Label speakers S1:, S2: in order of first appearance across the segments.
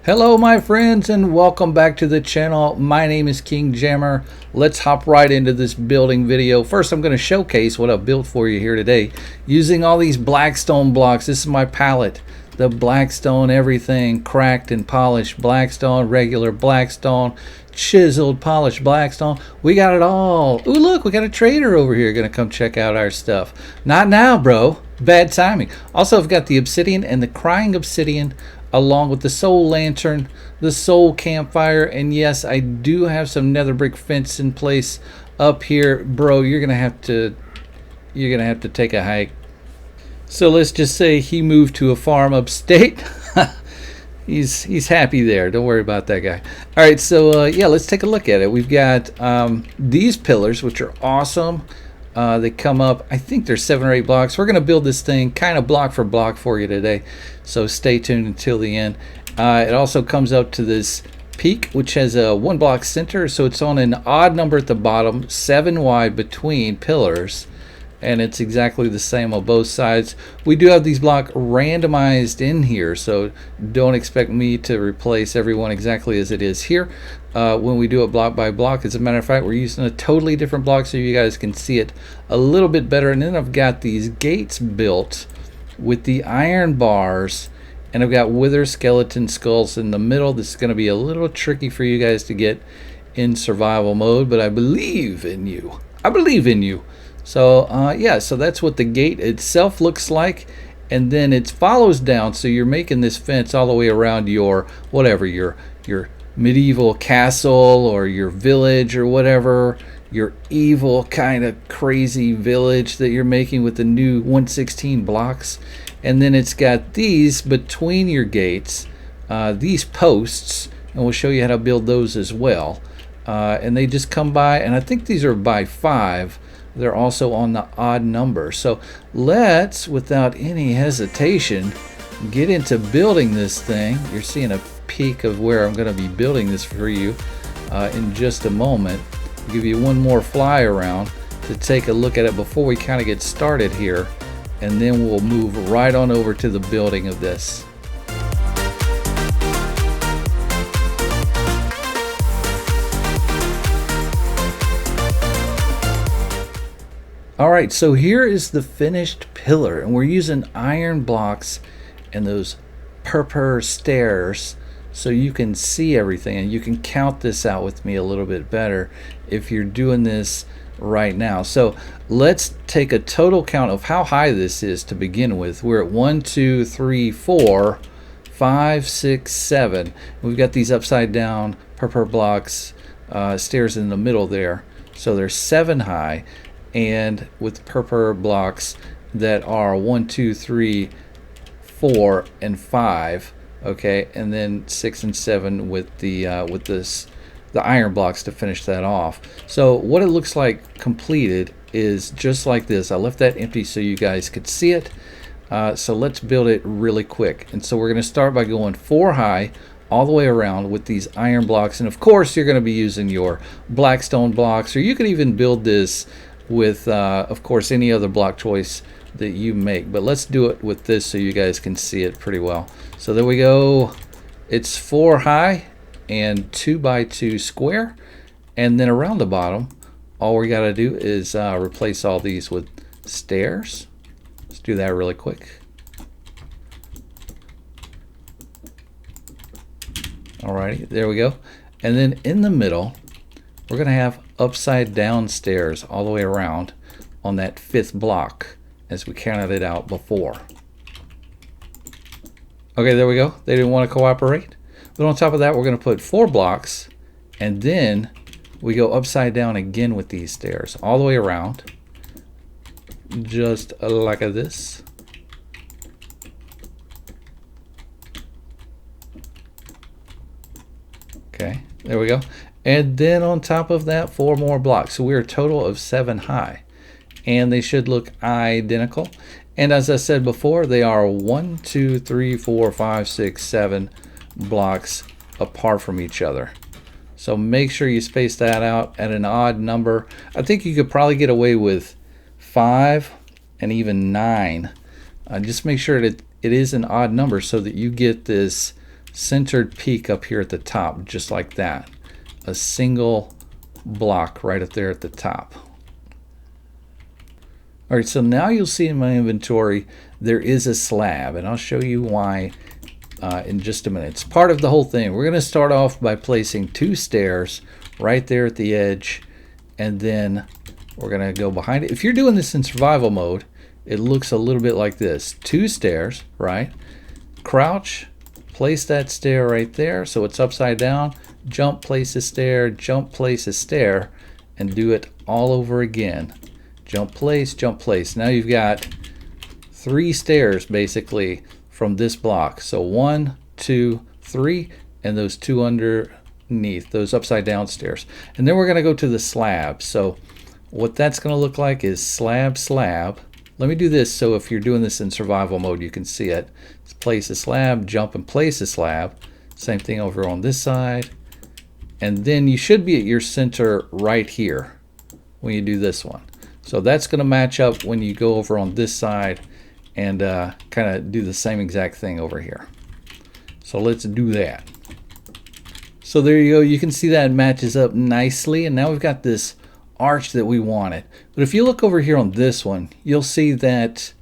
S1: Hello my friends and welcome back to the channel. My name is King Jammer. Let's hop right into this building video. First I'm going to showcase what I've built for you here today using all these Blackstone blocks. This is my palette. The Blackstone, everything cracked and polished Blackstone, regular Blackstone, chiseled polished Blackstone. We got it all. Ooh, look, we got a trader over here going to come check out our stuff. Not now, bro. Bad timing. Also, I've got the obsidian and the crying obsidian along with the soul lantern, the soul campfire, and yes, I do have some nether brick fence in place up here. Bro, you're gonna have to take a hike. So let's just say he moved to a farm upstate. He's happy there. Don't worry about that guy. All right, so yeah, let's take a look at it. We've got these pillars, which are awesome. They come up, I think there's 7 or 8 blocks. We're going to build this thing kind of block for block for you today, so stay tuned until the end. It also comes up to this peak, which has a 1 block center, so it's on an odd number at the bottom, 7 wide between pillars, and it's exactly the same on both sides. We do have these blocks randomized in here, so don't expect me to replace everyone exactly as it is here. When we do it block by block, as a matter of fact, we're using a totally different block so you guys can see it a little bit better. And then I've got these gates built with the iron bars, and I've got wither skeleton skulls in the middle. This is going to be a little tricky for you guys to get in survival mode, but I believe in you. I believe in you. So yeah, so that's what the gate itself looks like, and then it follows down, so you're making this fence all the way around your whatever, your medieval castle or your village or whatever, your evil kind of crazy village that you're making with the new 116 blocks. And then it's got these between your gates, these posts, and we'll show you how to build those as well. And they just come by, and I think these are by 5. They're also on the odd number. So let's, without any hesitation, get into building this thing. You're seeing a peek of where I'm going to be building this for you in just a moment. I'll give you one more fly around to take a look at it before we kind of get started here, and then we'll move right on over to the building of this. Alright, so here is the finished pillar, and we're using iron blocks and those purple stairs so you can see everything, and you can count this out with me a little bit better if you're doing this right now. So let's take a total count of how high this is to begin with. We're at 1, 2, 3, 4, 5, 6, 7. We've got these upside down purple blocks, stairs in the middle there, so they're 7 high, and with purple blocks that are 1, 2, 3, 4, and 5. Okay, and then 6 and 7 with the iron blocks to finish that off. So what it looks like completed is just like this. I left that empty so you guys could see it. So let's build it really quick. And so we're going to start by going 4 high all the way around with these iron blocks. And of course you're going to be using your Blackstone blocks, or you could even build this with of course any other block choice that you make, but let's do it with this so you guys can see it pretty well. So there we go. It's 4 high and 2 by 2 square, and then around the bottom all we got to do is replace all these with stairs. Let's do that really quick. Alrighty, there we go. And then in the middle we're gonna have upside down stairs all the way around on that 5th block, as we counted it out before. Okay, there we go. They didn't want to cooperate. But on top of that, we're going to put 4 blocks, and then we go upside down again with these stairs all the way around, just like this. Okay, there we go. And then on top of that, 4 more blocks. So we're a total of 7 high. And they should look identical. And as I said before, they are 1, 2, 3, 4, 5, 6, 7 blocks apart from each other. So make sure you space that out at an odd number. I think you could probably get away with 5 and even 9. Just make sure that it is an odd number so that you get this centered peak up here at the top, just like that. A single block right up there at the top. All right, so now you'll see in my inventory there is a slab, and I'll show you why in just a minute. It's part of the whole thing. We're going to start off by placing 2 stairs right there at the edge, and then we're going to go behind it. If you're doing this in survival mode, it looks a little bit like this. 2 stairs, right? Crouch, place that stair right there so it's upside down. Jump, place a stair, jump, place a stair, and do it all over again. Jump, place, jump, place. Now you've got 3 stairs basically from this block. So 1, 2, 3, and those 2 underneath, those upside down stairs. And then we're going to go to the slab. So what that's going to look like is slab, slab. Let me do this so if you're doing this in survival mode, you can see it. Let's place a slab, jump and place a slab. Same thing over on this side. And then you should be at your center right here when you do this one. So that's going to match up when you go over on this side and kind of do the same exact thing over here. So let's do that. So there you go. You can see that matches up nicely. And now we've got this arch that we wanted. But if you look over here on this one, you'll see that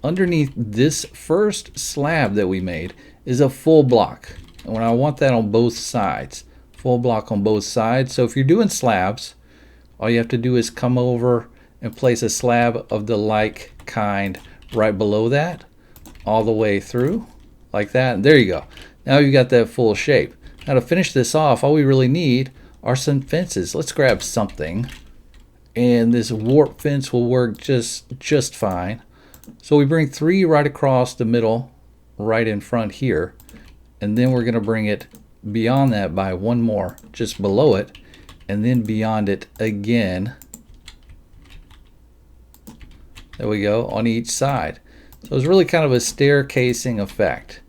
S1: underneath this first slab that we made is a full block. And when I want that on both sides, full block on both sides. So if you're doing slabs, all you have to do is come over and place a slab of the like kind right below that, all the way through, like that. And there you go. Now you've got that full shape. Now to finish this off, all we really need are some fences. Let's grab something. And this warp fence will work just fine. So we bring 3 right across the middle, right in front here. And then we're going to bring it beyond that by 1 more, just below it. And then beyond it again. There we go, on each side. So it's really kind of a staircasing effect.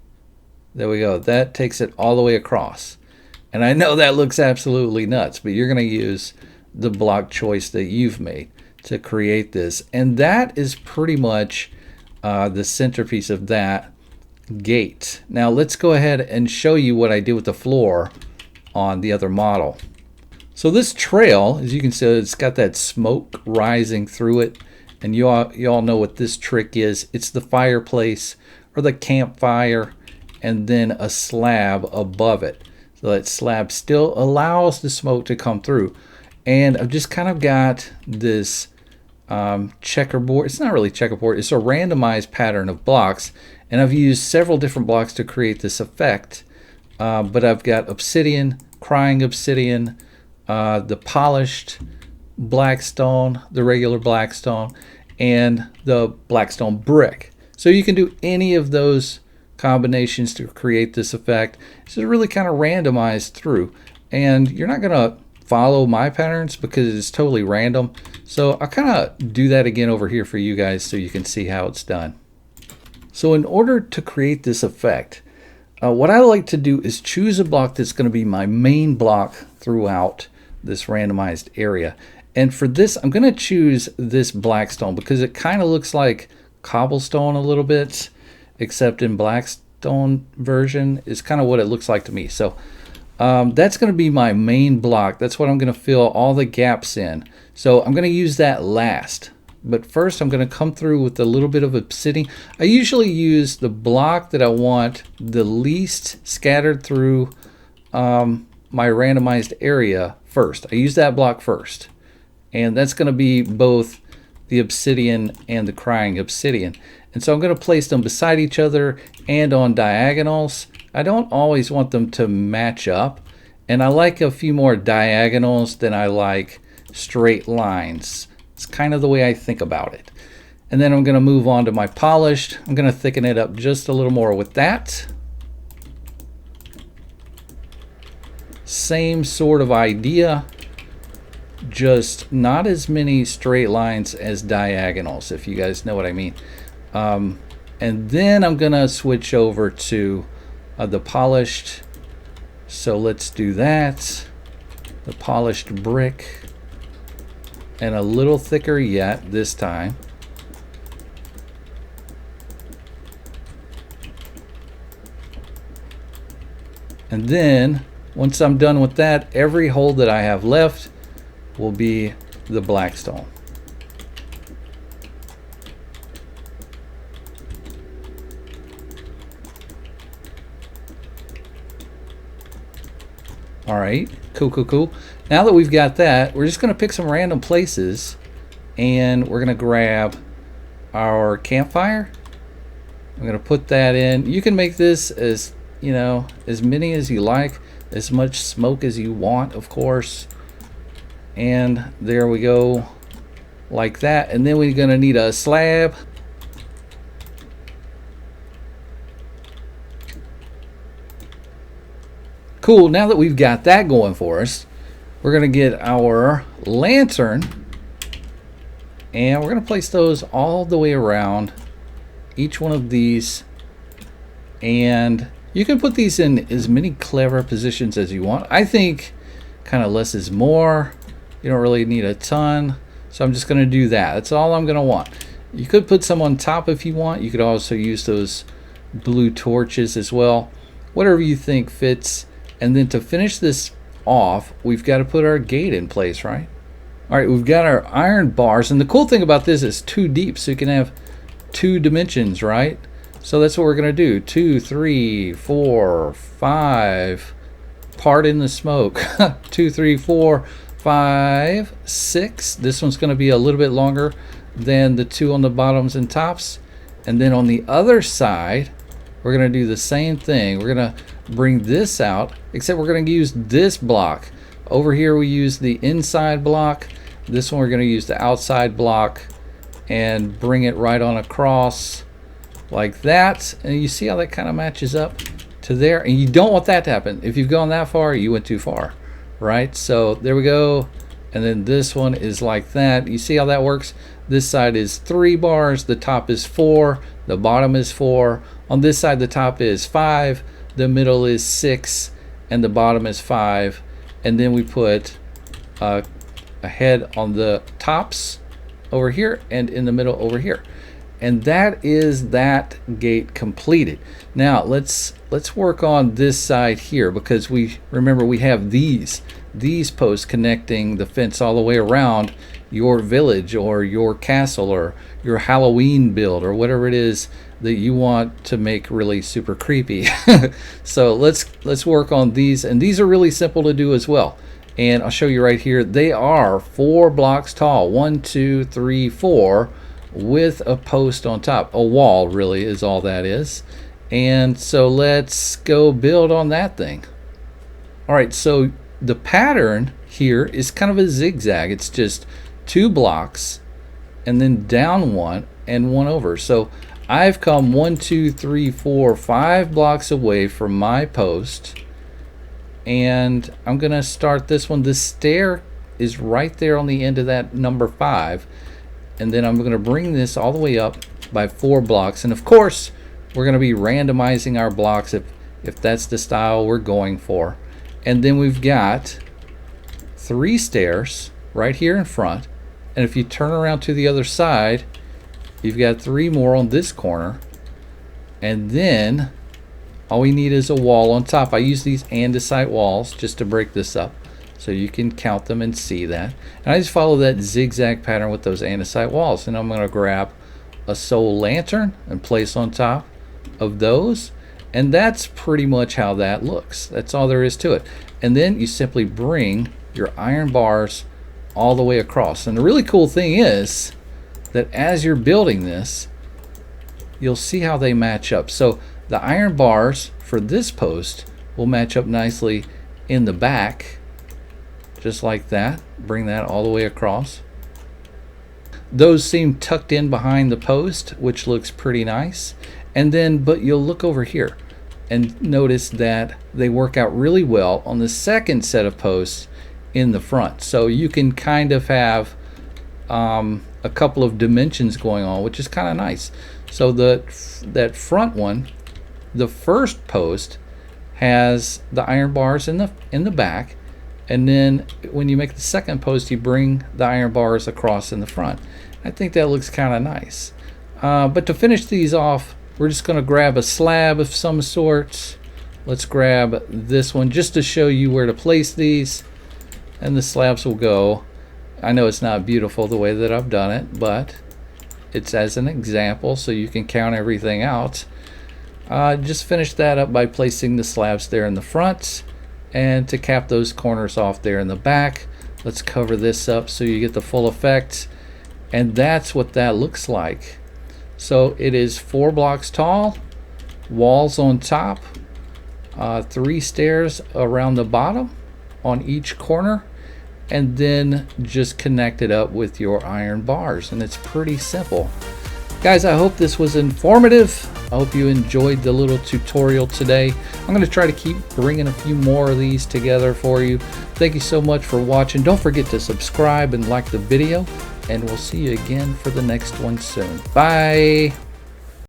S1: There we go. That takes it all the way across. And I know that looks absolutely nuts, but you're going to use the block choice that you've made to create this. And that is pretty much the centerpiece of that gate. Now let's go ahead and show you what I did with the floor on the other model. So this trail, as you can see, it's got that smoke rising through it. And you all know what this trick is. It's the fireplace or the campfire and then a slab above it. So that slab still allows the smoke to come through. And I've just kind of got this checkerboard. It's not really checkerboard. It's a randomized pattern of blocks. And I've used several different blocks to create this effect. But I've got obsidian, crying obsidian, the polished Blackstone, the regular Blackstone, and the Blackstone brick. So you can do any of those combinations to create this effect. It's just really kind of randomized through. And you're not going to follow my patterns because it's totally random. So I'll kind of do that again over here for you guys so you can see how it's done. So in order to create this effect, what I like to do is choose a block that's going to be my main block throughout this randomized area. And for this, I'm going to choose this Blackstone because it kind of looks like cobblestone a little bit, except in Blackstone version is kind of what it looks like to me. So that's going to be my main block. That's what I'm going to fill all the gaps in. So I'm going to use that last. But first I'm going to come through with a little bit of obsidian. I usually use the block that I want the least scattered through my randomized area first. I use that block first. And that's going to be both the obsidian and the crying obsidian. And so I'm going to place them beside each other and on diagonals. I don't always want them to match up. And I like a few more diagonals than I like straight lines. It's kind of the way I think about it. And then I'm going to move on to my polished. I'm going to thicken it up just a little more with that. Same sort of idea. Just not as many straight lines as diagonals, if you guys know what I mean. And then I'm gonna switch over to the polished. So let's do that. The polished brick, and a little thicker yet this time. And then once I'm done with that, every hole that I have left will be the Blackstone. All right, cool. Now that we've got that, we're just going to pick some random places, and we're going to grab our campfire. I'm going to put that in. You can make this as, you know, as many as you like, as much smoke as you want, of course. And there we go, like that. And then we're going to need a slab. Cool, now that we've got that going for us, we're going to get our lantern, and we're going to place those all the way around each one of these. And you can put these in as many clever positions as you want. I think kind of less is more. You don't really need a ton, so I'm just going to do that. That's all I'm going to want. You could put some on top if you want. You could also use those blue torches as well, whatever you think fits. And then to finish this off, we've got to put our gate in place, right? All right, we've got our iron bars, and the cool thing about this is 2 deep, so you can have 2 dimensions, right? So that's what we're gonna do. 2, 3, 4, 5. Pardon the smoke. 2, 3, 4, 5, 6. This one's gonna be a little bit longer than the 2 on the bottoms and tops. And then on the other side, we're gonna do the same thing. We're gonna bring this out, except we're gonna use this block. Over here we use the inside block. This one we're gonna use the outside block and bring it right on across like that. And you see how that kind of matches up to there? And you don't want that to happen. If you've gone that far, you went too far, right? So there we go. And then this one is like that. You see how that works? This side is 3 bars, the top is 4, the bottom is 4. On this side, the top is 5, the middle is 6, and the bottom is 5. And then we put a head on the tops over here and in the middle over here. And that is that gate completed. Now let's work on this side here, because we remember we have these posts connecting the fence all the way around your village or your castle or your Halloween build or whatever it is that you want to make really super creepy. So let's work on these, and these are really simple to do as well. And I'll show you right here. They are 4 blocks tall, 1, 2, 3, 4, with a post on top. A wall really is all that is. And so let's go build on that thing. All right, so the pattern here is kind of a zigzag. It's just 2 blocks and then down 1 and 1 over. So I've come 1, 2, 3, 4, 5 blocks away from my post, and I'm gonna start this one. The stair is right there on the end of that number 5, and then I'm gonna bring this all the way up by 4 blocks. And of course we're gonna be randomizing our blocks if that's the style we're going for. And then we've got 3 stairs right here in front, and if you turn around to the other side, you've got 3 more on this corner, and then all we need is a wall on top. I use these andesite walls just to break this up so you can count them and see that. And I just follow that zigzag pattern with those andesite walls. And I'm going to grab a soul lantern and place on top of those. And that's pretty much how that looks. That's all there is to it. And then you simply bring your iron bars all the way across. And the really cool thing is that as you're building this, you'll see how they match up. So the iron bars for this post will match up nicely in the back, just like that. Bring that all the way across. Those seem tucked in behind the post, which looks pretty nice. And then, but you'll look over here and notice that they work out really well on the second set of posts in the front. So you can kind of have a couple of dimensions going on, which is kind of nice. So that front one, the first post has the iron bars in the back, and then when you make the second post, you bring the iron bars across in the front. I think that looks kind of nice. But to finish these off, we're just going to grab a slab of some sorts, Let's grab this one just to show you where to place these, and the slabs will go. I know it's not beautiful the way that I've done it, but it's as an example so you can count everything out. Just finish that up by placing the slabs there in the front, and to cap those corners off there in the back, let's cover this up so you get the full effect. And that's what that looks like. So it is 4 blocks tall, walls on top, 3 stairs around the bottom on each corner, and then just connect it up with your iron bars, and it's pretty simple. Guys, I hope this was informative. I hope you enjoyed the little tutorial today. I'm going to try to keep bringing a few more of these together for you. Thank you so much for watching. Don't forget to subscribe and like the video, and we'll see you again for the next one soon. Bye.